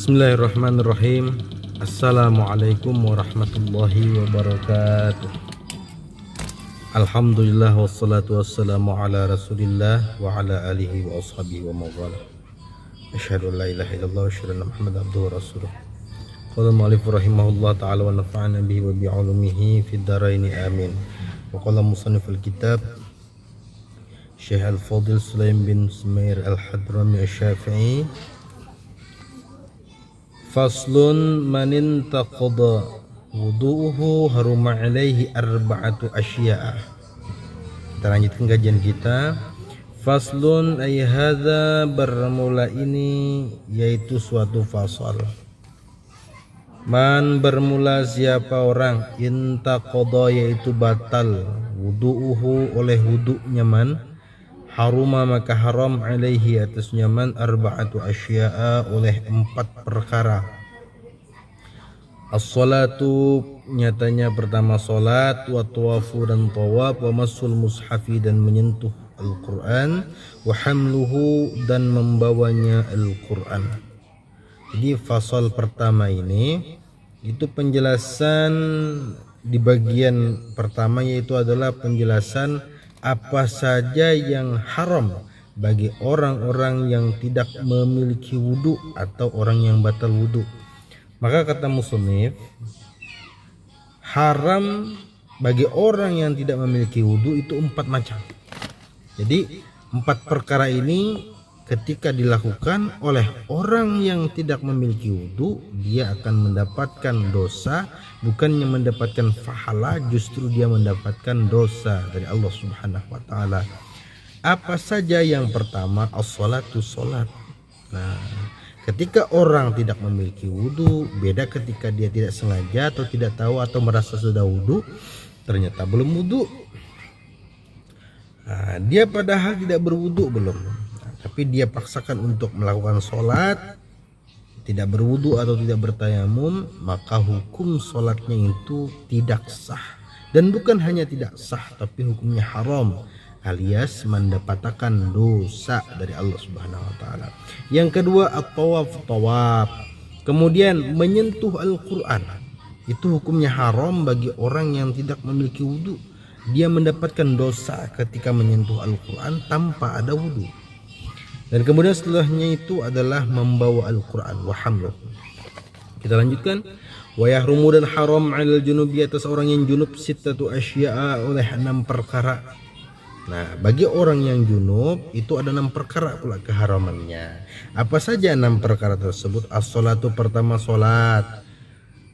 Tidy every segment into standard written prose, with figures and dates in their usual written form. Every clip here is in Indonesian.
Bismillahirrahmanirrahim. Assalamualaikum warahmatullahi wabarakatuh. Alhamdulillah wassalatu wassalamu ala rasulillah wa ala alihi wa ashabihi wa mawala. Asyhadu an la ilaha illallah wa asyhadu anna Muhammadan abduhu wa rasuluh. Qala al-mu'allif rahimahullah ta'ala wa nafa'ana bihi wa bi'ulumihi fid dharaini amin. Wa qala musannif al-kitab Syekh Al-Fadil Sulaim bin Sumair Al-Hadrami Asy-Syafi'i. Faslun manin taqada wudu'uhu haruma alaihi arba'atu asya'a. Kita lanjutkan kajian kita. Faslun ay hadza, bermula ini yaitu suatu fasal. Man, bermula siapa orang, intaqada yaitu batal wudu'uhu oleh wudu'nya man, haruma maka haram alaihi atasnya man arba'atu asya'a oleh 4 perkara. As-salatu, nyatanya pertama salat, wa tawafu dan tawaf, wa masul mushafi dan menyentuh Al-Quran, wa hamluhu dan membawanya Al-Quran. Jadi fasal pertama ini itu penjelasan di bagian pertama, yaitu adalah penjelasan apa saja yang haram bagi orang-orang yang tidak memiliki wudu atau orang yang batal wudu. Maka kata musannif, haram bagi orang yang tidak memiliki wudu itu 4 macam. Jadi 4 perkara ini ketika dilakukan oleh orang yang tidak memiliki wudu, dia akan mendapatkan dosa, bukannya mendapatkan pahala, justru dia mendapatkan dosa dari Allah Subhanahu wa taala. Apa saja? Yang pertama as-salatu, salat. Nah, ketika orang tidak memiliki wudu, beda ketika dia tidak sengaja atau tidak tahu atau merasa sudah wudu, ternyata belum wudu. Nah, dia padahal tidak berwudu belum, tapi dia paksakan untuk melakukan sholat, tidak berwudu atau tidak bertayamum, maka hukum sholatnya itu tidak sah. Dan bukan hanya tidak sah, tapi hukumnya haram, alias mendapatkan dosa dari Allah Subhanahu wa taala. Yang kedua at-tawaf, tawaf. Kemudian menyentuh Al-Quran, itu hukumnya haram bagi orang yang tidak memiliki wudu. Dia mendapatkan dosa ketika menyentuh Al-Quran tanpa ada wudu. Dan kemudian setelahnya itu adalah membawa Al-Quran, wa hamluh. Kita lanjutkan. Wa yahrumu, dan haram 'alal junubi atas orang yang junub, sittatu asya'a oleh 6 perkara. Nah, bagi orang yang junub itu ada 6 perkara pula keharamannya. Apa saja 6 perkara tersebut? As-salatu, pertama salat,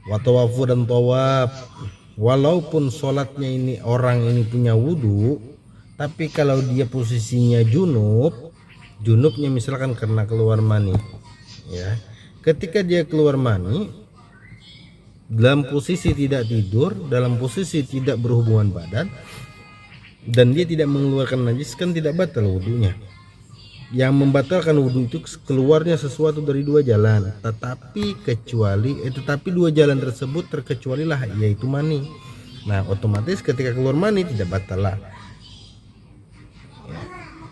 wa tawafu dan tawaf. Walaupun sholatnya ini orang ini punya wudu, tapi kalau dia posisinya junubnya misalkan karena keluar mani, ya, ketika dia keluar mani dalam posisi tidak tidur, dalam posisi tidak berhubungan badan, dan dia tidak mengeluarkan najis, kan tidak batal wudunya. Yang membatalkan wudu itu keluarnya sesuatu dari 2 jalan, tetapi 2 jalan tersebut terkecualilah, yaitu mani. Nah, otomatis ketika keluar mani tidak batal lah.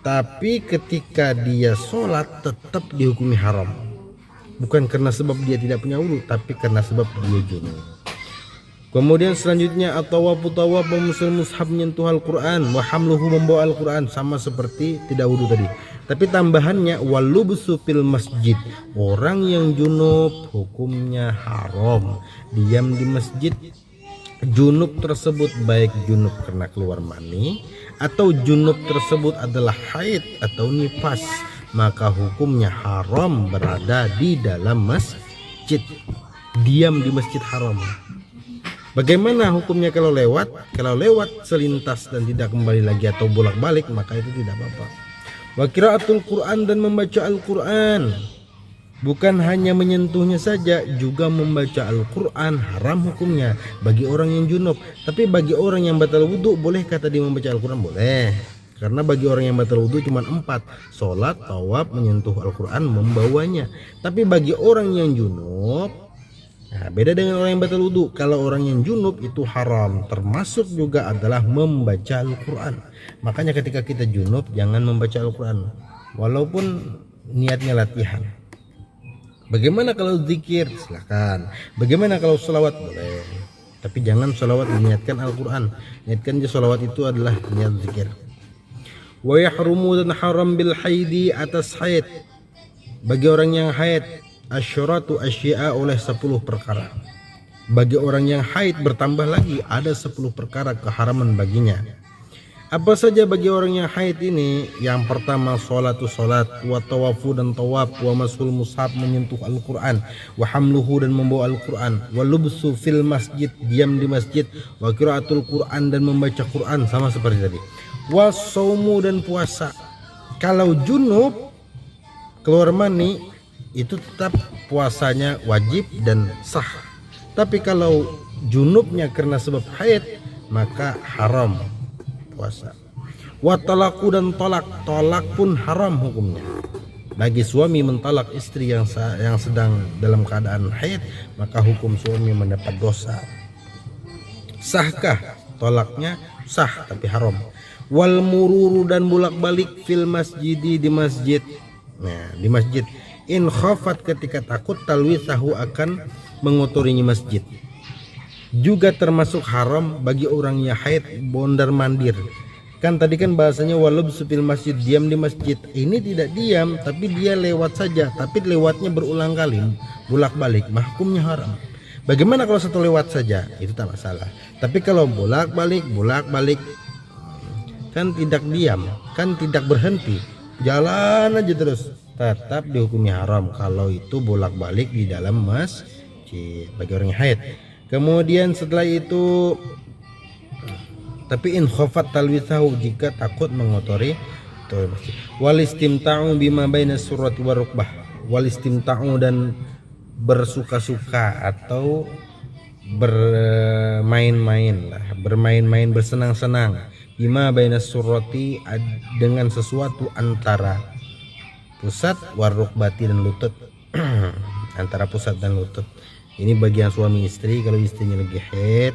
Tapi ketika dia sholat tetap dihukumi haram, bukan karena sebab dia tidak punya wudu, tapi karena sebab dia junub. Kemudian selanjutnya at-tawafu, tawaf, memusul mushaf, menyentuh Al-Quran, wa hamluhu, membawa Al-Quran, sama seperti tidak wudu tadi. Tapi tambahannya walubsu fil masjid, orang yang junub hukumnya haram diam di masjid. Junub tersebut baik junub karena keluar mani atau junub tersebut adalah haid atau nifas, maka hukumnya haram berada di dalam masjid. Diam di masjid haram. Bagaimana hukumnya kalau lewat? Kalau lewat selintas dan tidak kembali lagi atau bolak-balik, maka itu tidak apa-apa. Wa qiraatul Quran, dan membaca Al-Quran. Bukan hanya menyentuhnya saja, juga membaca Al-Quran haram hukumnya bagi orang yang junub. Tapi bagi orang yang batal wudu, boleh kata dia membaca Al-Quran? Boleh. Karena bagi orang yang batal wudu cuma 4, sholat, tawaf, menyentuh Al-Quran, membawanya. Tapi bagi orang yang junub, nah, beda dengan orang yang batal wudu. Kalau orang yang junub itu haram, termasuk juga adalah membaca Al-Quran. Makanya ketika kita junub jangan membaca Al-Quran, walaupun niatnya latihan. Bagaimana kalau zikir? Silakan. Bagaimana kalau sholawat? Boleh. Tapi jangan sholawat diniatkan Al-Quran. Niatkan je sholawat itu adalah niat zikir. Wa yahrumu, dan haram bil haidi, atas haid. Bagi orang yang haid, asyuratu asya'a, oleh 10 perkara. Bagi orang yang haid bertambah lagi, ada 10 perkara keharaman baginya. Apa saja bagi orang yang haid ini? Yang pertama, sholat, wa tawafu, dan tawaf, wa masul mushaf, menyentuh Al-Quran, wa hamluhu, dan membawa Al-Quran, wa lubsu fil masjid, diam di masjid, wa qiraatul Quran, dan membaca Quran, sama seperti tadi, wa saumu, dan puasa. Kalau junub keluar mani, itu tetap puasanya wajib dan sah. Tapi kalau junubnya karena sebab haid, maka haram puasa. Wa talaku, dan tolak pun haram hukumnya. Bagi suami mentalak istri yang sedang dalam keadaan haid, maka hukum suami mendapat dosa. Sahkah tolaknya? Sah, tapi haram. Wal mururu, dan bolak-balik fil masjidi, di masjid. Nah, di masjid. In khafat, ketika takut talwisahu, akan mengotorinya masjid. Juga termasuk haram bagi orang yang haid bondar mandir. Kan tadi kan bahasanya walub supil masjid, diam di masjid. Ini tidak diam, tapi dia lewat saja. Tapi lewatnya berulang kali, bolak-balik, hukumnya haram. Bagaimana kalau satu lewat saja? Itu tak masalah. Tapi kalau bolak-balik, kan tidak diam, kan tidak berhenti, jalan aja terus, tetap dihukumi haram kalau itu bolak-balik di dalam masjid bagi orang yang haid. Kemudian setelah itu, tapi in khafat talwisahu, jika takut mengotori masjid. Wal istimta'u bima baina surati wa rukbah. Wal istimta'u, dan bersuka-suka atau bermain-main, bersenang-senang, bima baina surati, dengan sesuatu antara pusat, warukbati, dan lutut. Antara pusat dan lutut. Ini bagian suami istri. Kalau istrinya lagi haid,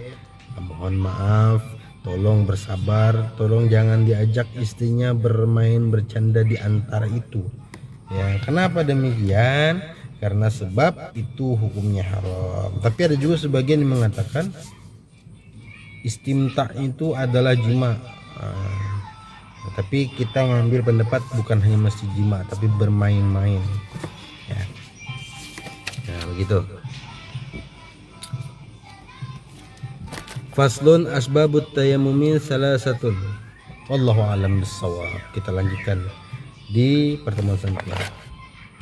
mohon maaf, tolong bersabar, tolong jangan diajak istrinya bermain bercanda di antara itu. Ya, kenapa demikian? Karena sebab itu hukumnya haram. Tapi ada juga sebagian yang mengatakan istimta itu adalah jima. Tapi kita ngambil pendapat bukan hanya mesti jima, tapi bermain-main. Ya, begitu. Faslun asbabut tayammumi salasatun. Wallahu a'lam bissawab. Kita lanjutkan di pertemuan selanjutnya.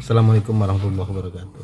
Assalamualaikum warahmatullahi wabarakatuh.